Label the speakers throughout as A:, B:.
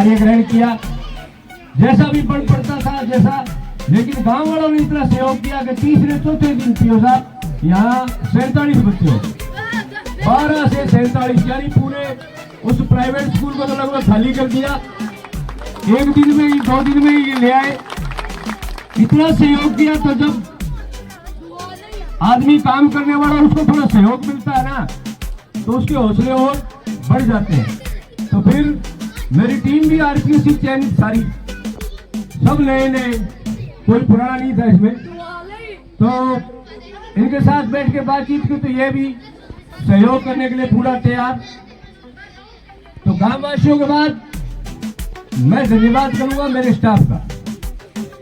A: कार्य ग्रहण किया, जैसा भी बढ़ पड़ता था जैसा, लेकिन गांव वालों ने इतना सहयोग किया कि तीसरे चौथे दिन पीओ साहब यहाँ 47 बच्चे हो, 12 से 47, यानी पूरे उस प्राइवेट स्कूल को तो लगभग खाली कर दिया। एक दिन में ही 2 दिन में ही ये ले आए, इतना सहयोग किया। तो जब आदमी काम करने वाला उसको थोड़ा सहयोग मिलता है ना, तो उसके हौसले और बढ़ जाते हैं। तो फिर मेरी टीम भी आरपीएससी चयनित सारी, सब नए नए, कोई पुराना नहीं था इसमें। तो इनके साथ बैठ के बातचीत की, तो ये भी सहयोग करने के लिए पूरा तैयार। तो गांव वासियों के बाद मैं धन्यवाद करूंगा मेरे स्टाफ का,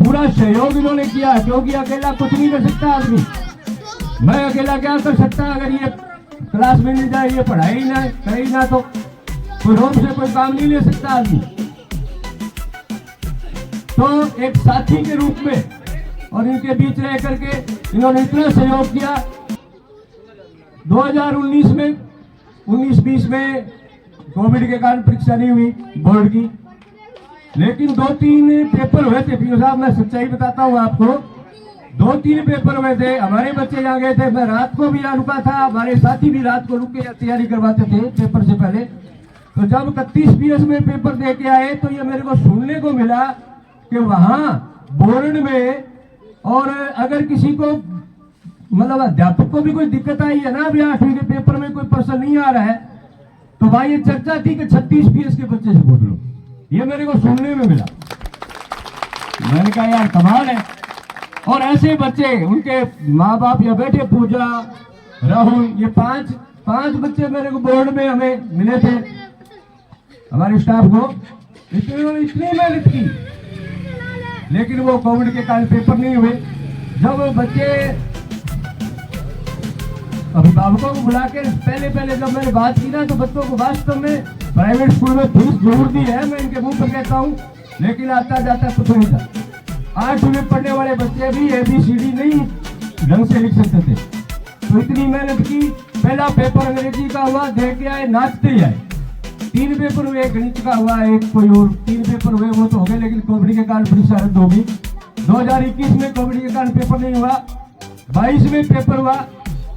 A: पूरा सहयोग इन्होंने किया, क्योंकि अकेला कुछ नहीं कर सकता आदमी। मैं अकेला क्या कर सकता, अगर ये क्लास में नहीं जाए, ये पढ़ाई ना करे ना, तो कोई रोड से कोई काम नहीं ले सकता आदमी। तो एक साथी के रूप में और इनके बीच रह करके इन्होंने इतना सहयोग किया। 2019 में 19-20 में कोविड के कारण परीक्षा नहीं हुई बोर्ड की, लेकिन 2-3 पेपर हुए थे पीओ साहब, मैं सच्चाई बताता हूँ आपको। 2-3 पेपर हुए थे, हमारे बच्चे यहाँ गए थे, मैं रात को भी यहाँ रुका था, हमारे साथी भी रात को रुक के तैयारी करवाते थे पेपर से पहले। तो जब 31 PS में पेपर दे के आए, तो ये मेरे को सुनने को मिला कि वहाँ बोर्ड में, और अगर किसी को मतलब अध्यापक को भी कोई दिक्कत आई है ना, अभी 8वीं के पेपर में कोई प्रश्न नहीं आ रहा है, तो भाई ये चर्चा थी कि 36 PS के बच्चे से पूछ लो। ये मेरे को सुनने में मिला। मैंने कहा यार कमाल है। और ऐसे बच्चे, उनके माँ बाप यहाँ बैठे, पूजा, राहुल, ये पांच बच्चे मेरे को बोर्ड में हमें मिले थे, हमारे स्टाफ को। इतनी मेहनत की, लेकिन वो कोविड के कारण पेपर नहीं हुए। जब बच्चे अभिभावकों को बुला के पहले जब मैंने बात की ना, तो बच्चों को वास्तव में प्राइवेट स्कूल में फीस जरूर दी है, मैं इनके मुंह पर कहता हूँ, लेकिन आता जाता कुछ नहीं था। 8वीं में पढ़ने वाले बच्चे भी ABCD नहीं ढंग से लिख सकते थे। तो इतनी मेहनत की। पहला पेपर अंग्रेजी का हुआ, दे के आए, नाचते ही आए। 3 पेपर हुए, एक गणित का हुआ, एक कोई और 3 पेपर हुए, वो तो हो गए, लेकिन कोविड के कारण परीक्षा रद्द होगी। 2021 में कोविड के कारण पेपर नहीं हुआ। 22 में पेपर हुआ।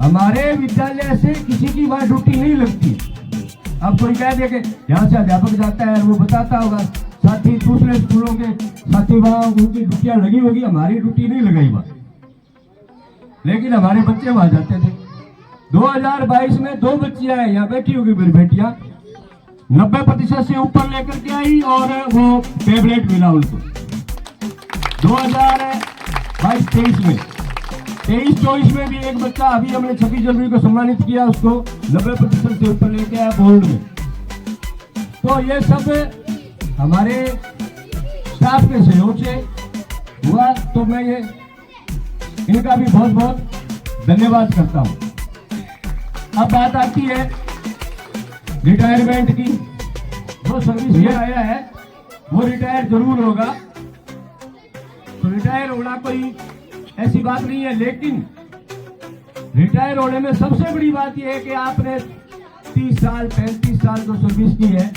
A: हमारे विद्यालय से किसी की वहां ड्यूटी नहीं लगती। अब कोई कह दे कि यहाँ से अध्यापक जाता है, वो बताता होगा, साथी दूसरे स्कूलों के साथी वहां उनकी ड्यूटियां लगी होगी, हमारी ड्यूटी नहीं लगाई वहां, लेकिन हमारे बच्चे वहां जाते थे। 2022 में 2 बच्चियां हैं, यहाँ बैठी होगी मेरी बेटियां, 90% से ऊपर लेकर के आई, और वो टैबलेट मिला उनको। 2022-23 में, 23-24 में भी एक बच्चा, अभी हमने 26 जनवरी को सम्मानित किया, उसको 90% से ऊपर लेके आया बोर्ड में। तो ये सब हमारे स्टाफ के सहयोग से हुआ। तो मैं ये इनका भी बहुत बहुत धन्यवाद करता हूं। अब बात आती है रिटायरमेंट की। जो सर्विस में आया है वो रिटायर जरूर होगा। तो रिटायर होना कोई ऐसी बात नहीं है, लेकिन रिटायर होने में सबसे बड़ी बात यह है कि आपने 30 साल 35 साल जो सर्विस की है,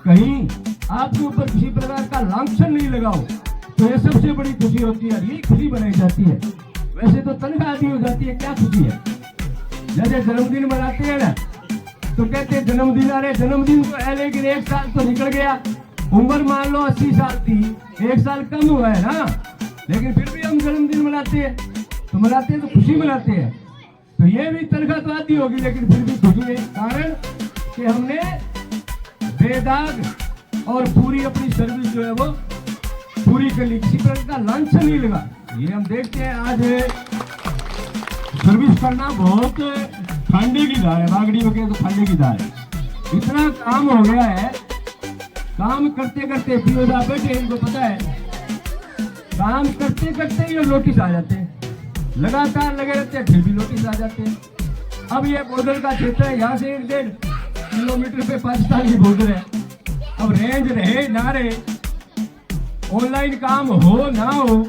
A: कहीं आपके ऊपर किसी प्रकार का लांछन नहीं लगाओ, तो ये सबसे बड़ी खुशी होती है, यही खुशी बनाई जाती है। वैसे तो तनख्वाह आदि हो जाती है, क्या खुशी है। जैसे जन्मदिन मनाते हैं ना, तो कहते हैं जन्मदिन, अरे जन्मदिन तो है, लेकिन 1 साल तो निकल गया। उम्र मान लो 80 साल थी, 1 साल कम हुआ है ना, लेकिन फिर भी हम जन्मदिन मनाते हैं। तो मनाते हैं तो खुशी मनाते हैं। तो ये भी तनख्वाह तो आती होगी, लेकिन फिर भी खुशी है, कारण कि हमने बेदाग और पूरी अपनी सर्विस जो है वो पूरी कर ली, किसी प्रकार का लांछन नहीं लगा। ये हम देखते हैं आज सर्विस करना बहुत खांडे की धार है, बागड़ी में कहें तो खांडे की धार है। इतना काम हो गया है, काम करते करते पीओ साहब बैठे, इनको पता है, काम करते करते ही नोटिस आ जाते हैं, लगातार लगे रहते हैं, फिर भी नोटिस आ जाते हैं। अब ये बॉर्डर का क्षेत्र है, यहाँ से 1-1.5 किलोमीटर पे पाकिस्तान की बॉर्डर है। अब रेंज रहे ना रहे, ऑनलाइन काम हो ना हो,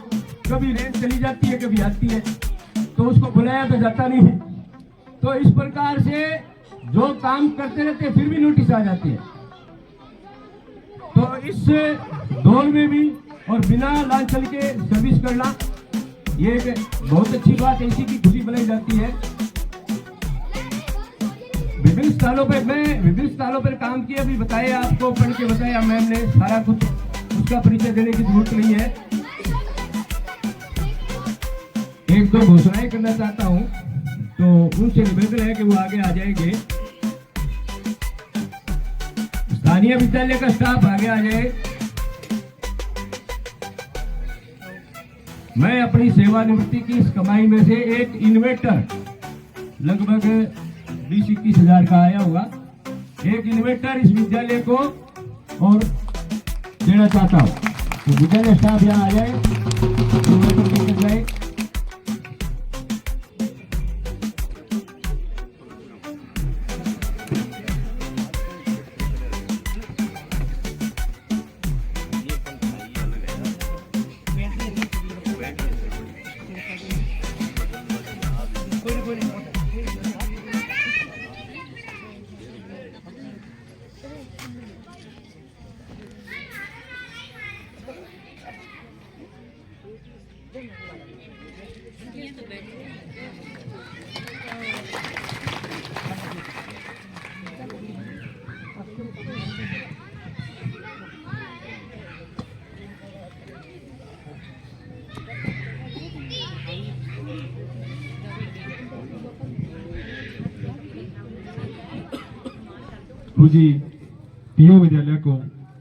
A: कभी रेंज चली जाती है, कभी आती है, तो उसको बुलाया तो जाता नहीं है। तो इस प्रकार से जो काम करते रहते हैं, फिर भी नोटिस आ जाती है। तो इस दौर में भी और बिना लांछन के सर्विस करना ये एक बहुत अच्छी बात है, इसी की खुशी बनाई जाती है। विभिन्न स्थानों पर काम किया, अभी बताया आपको, पढ़ के बताया मैम ने सारा कुछ, उसका परिचय देने की जरूरत नहीं है। एक दो घोषणाएं करना चाहता हूं, तो उनसे निवेदन है कि वो आगे आ जाएंगे। स्थानीय विद्यालय का स्टाफ आगे आ जाए। मैं अपनी सेवानिवृत्ति की इस कमाई में से एक इन्वेटर लगभग 20-21 हजार का आया होगा, एक इन्वेटर इस विद्यालय को और देना चाहता हूं। तो विद्यालय स्टाफ यहाँ आ जाए, इन्वेटर लेकर जाए।
B: गुरुजी पीओ विद्यालय को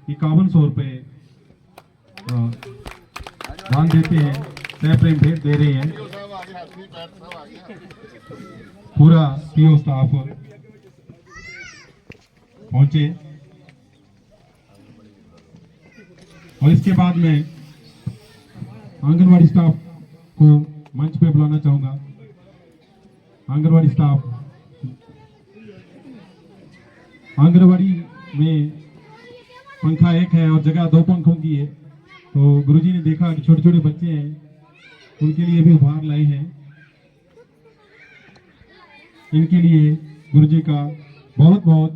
B: 5100 रुपये दान देते हैं, सह प्रेम भेंट दे रहे हैं। पूरा पीओ स्टाफ पहुंचे और इसके बाद में आंगनवाड़ी स्टाफ को मंच पे बुलाना चाहूंगा। आंगनवाड़ी स्टाफ, आंगनवाड़ी में पंखा एक है और जगह 2 पंखों की है, तो गुरुजी ने देखा कि छोटे छोटे बच्चे हैं, उनके लिए भी उपहार लाए हैं। इनके लिए गुरुजी का बहुत बहुत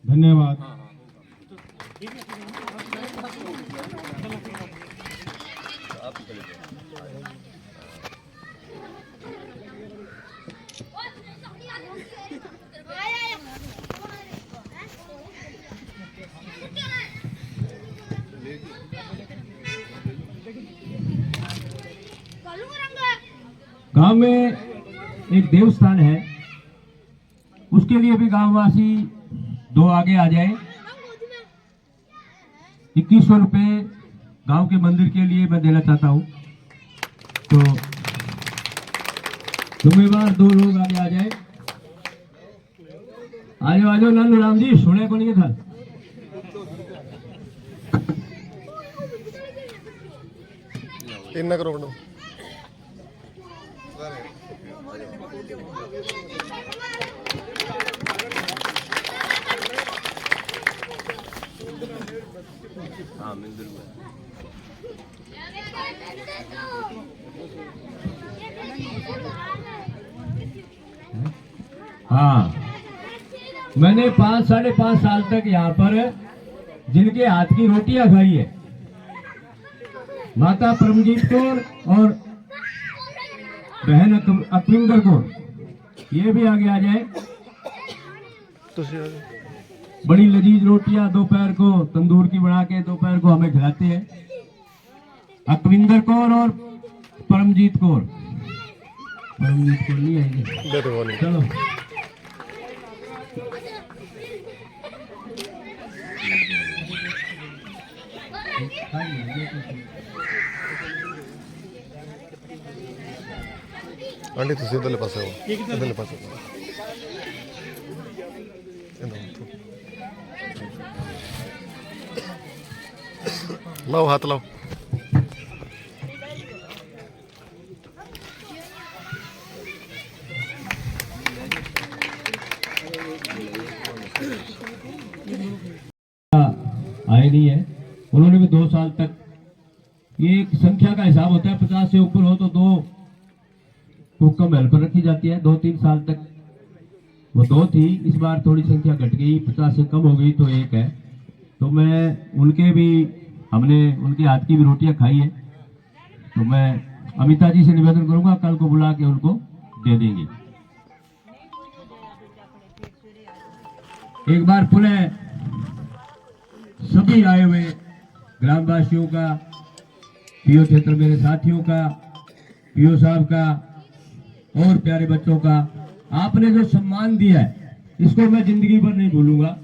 B: धन्यवाद।
A: गांव में एक देवस्थान है, उसके लिए भी गांववासी 2 आगे आ जाए। 2100 रुपये गांव के मंदिर के लिए मैं देना चाहता हूं, तो जुम्मेवार 2 लोग आगे आ जाए। आ जाओ नंद राम जी, सुने को नहीं था।
C: इतना करो मैडम।
A: हाँ, मैंने 5-5.5 साल तक यहाँ पर जिनके हाथ की रोटियां खाई है, माता परमजीत कौर और बहन अकविंदर कौर, ये भी आगे आ जाए। बड़ी लजीज रोटियां दोपहर को तंदूर की बना के दोपहर को हमें खिलाते हैं। अकविंदर कौर और परमजीत कौर, परमजीत कौर नहीं आएंगे, चलो
C: आंटी तुम इधरले पासे हो, इधरले पासे लाओ, हाथ लाओ।
A: आए नहीं है, उन्होंने भी 2 साल तक, ये एक संख्या का हिसाब होता है, 50 से ऊपर हो तो 2 को कम हेल्पर रखी जाती है। 2-3 साल तक वो 2 थी, इस बार थोड़ी संख्या घट गई, 50 से कम हो गई तो 1 है। तो मैं उनके भी, हमने उनके हाथ की भी रोटियां खाई है, तो मैं अमिता जी से निवेदन करूंगा कल को बुला के उनको दे देंगे। एक बार पुनः सभी आए हुए ग्रामवासियों का, पीओ क्षेत्र मेरे साथियों का, पीओ साहब का और प्यारे बच्चों का आपने जो सम्मान दिया है इसको मैं जिंदगी भर नहीं भूलूंगा।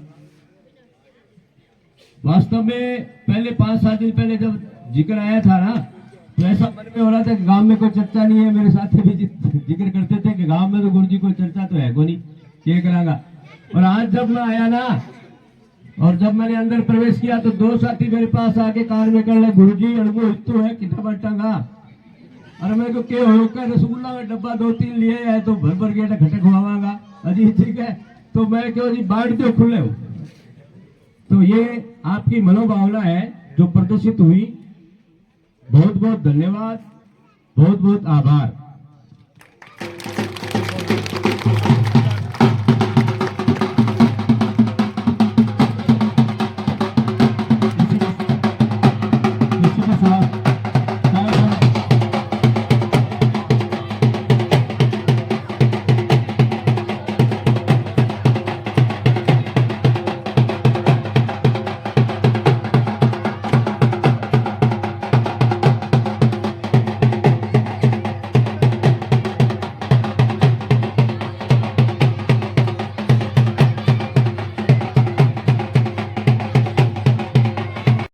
A: वास्तव में पहले 5-7 दिन पहले जब जिक्र आया था ना, तो ऐसा मन में हो रहा था कि गांव में कोई चर्चा नहीं है। मेरे साथी भी जिक्र करते थे कि गांव में तो गुरुजी कोई चर्चा तो है को नहीं, ये करांगा। और आज जब मैं आया ना और जब मैंने अंदर प्रवेश किया तो 2 साथी मेरे पास आके कार में कर ले, गुरुजी अड़गो इतो है कितना बटंगा। अरे मेरे को के होकर रसगुल्ला में डब्बा 2-3 लिए है तो भर भर के खटक खुआवांगा। अजी ठीक है, तो मैं क्यों जी बांट दो खुले हो। तो ये आपकी मनोभावना है जो प्रदर्शित हुई। बहुत बहुत धन्यवाद, बहुत बहुत आभार।